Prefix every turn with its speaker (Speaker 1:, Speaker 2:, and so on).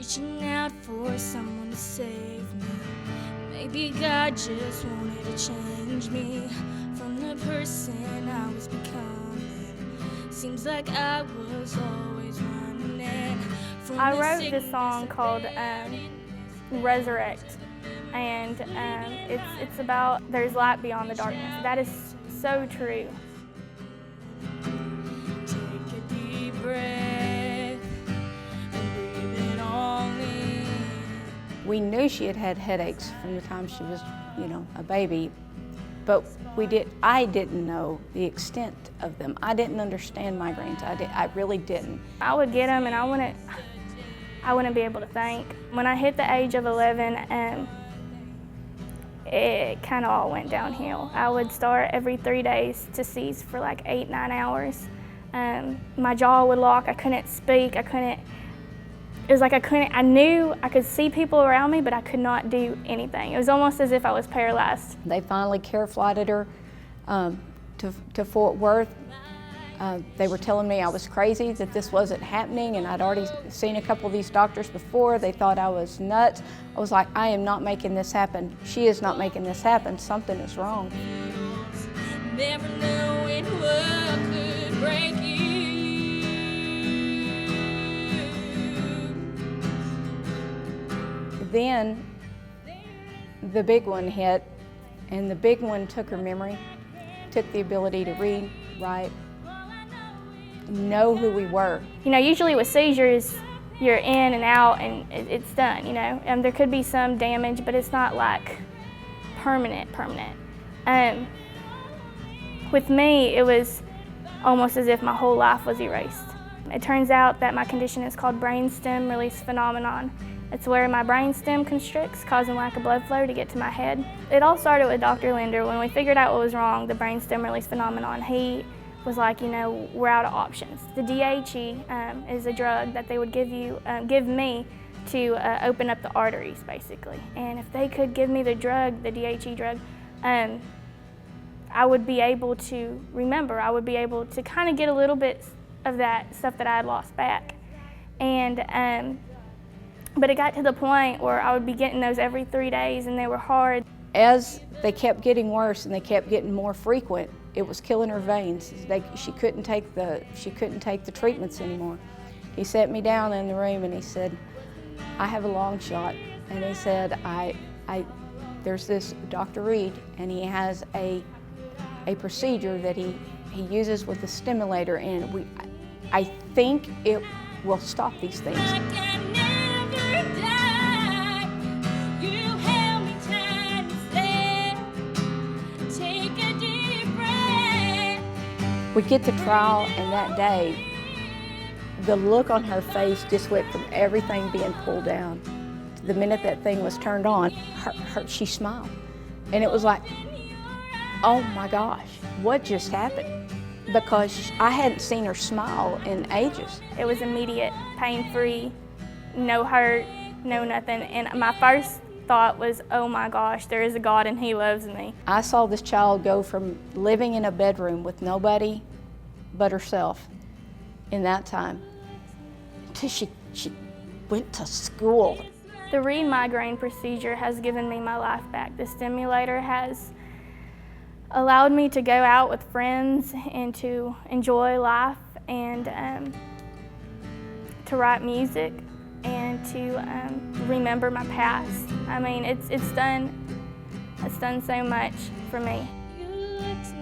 Speaker 1: reaching out for someone to save me. Maybe God just wanted to change me from the person I was becoming. Seems like I was always running from
Speaker 2: I
Speaker 1: the
Speaker 2: wrote this
Speaker 1: sickness
Speaker 2: song
Speaker 1: and
Speaker 2: called Resurrect, and it's about there's light beyond the darkness. That is so true.
Speaker 1: Take a deep breath and breathe it all in.
Speaker 3: We knew she had had headaches from the time she was, a baby, but I didn't know the extent of them. I didn't understand migraines. I really didn't.
Speaker 2: I would get them, and I wouldn't be able to think. When I hit the age of 11, it kind of all went downhill. I would start every 3 days to seize for like 8, 9 hours. My jaw would lock. I couldn't speak. It was like I knew I could see people around me, but I could not do anything. It was almost as if I was paralyzed.
Speaker 3: They finally care flighted her to Fort Worth. They were telling me I was crazy, that this wasn't happening, and I'd already seen a couple of these doctors before. They thought I was nuts. I was like, I am not making this happen. She is not making this happen. Something is wrong.
Speaker 1: Never knowing what could break you.
Speaker 3: Then the big one hit, and the big one took her memory, took the ability to read, write, know who we were.
Speaker 2: Usually with seizures, you're in and out and it's done, And there could be some damage, but it's not like permanent. With me, it was almost as if my whole life was erased. It turns out that my condition is called brainstem release phenomenon. It's where my brainstem constricts, causing lack of blood flow to get to my head. It all started with Dr. Linder. When we figured out what was wrong, the brainstem release phenomenon, he was like, we're out of options. The DHE is a drug that they would give me to open up the arteries, basically. And if they could give me the drug, the DHE drug, I would be able to remember. I would be able to kind of get a little bit of that stuff that I had lost back. But it got to the point where I would be getting those every 3 days, and they were hard.
Speaker 3: As they kept getting worse and they kept getting more frequent, it was killing her veins. She couldn't take the treatments anymore. He sat me down in the room and he said, I have a long shot. And he said, there's this Dr. Reed, and he has a procedure that he uses with a stimulator, and I think it will stop these things. We get to trial, and that day, the look on her face just went from everything being pulled down. The minute that thing was turned on, she smiled. And it was like, oh my gosh, what just happened? Because I hadn't seen her smile in ages.
Speaker 2: It was immediate, pain-free, no hurt, no nothing. And my first thought was, oh my gosh, there is a God and He loves me.
Speaker 3: I saw this child go from living in a bedroom with nobody but herself in that time to she went to school.
Speaker 2: The Reed migraine procedure has given me my life back. The stimulator has allowed me to go out with friends and to enjoy life, and to write music, and to remember my past. I mean, it's done so much for me.
Speaker 1: You look so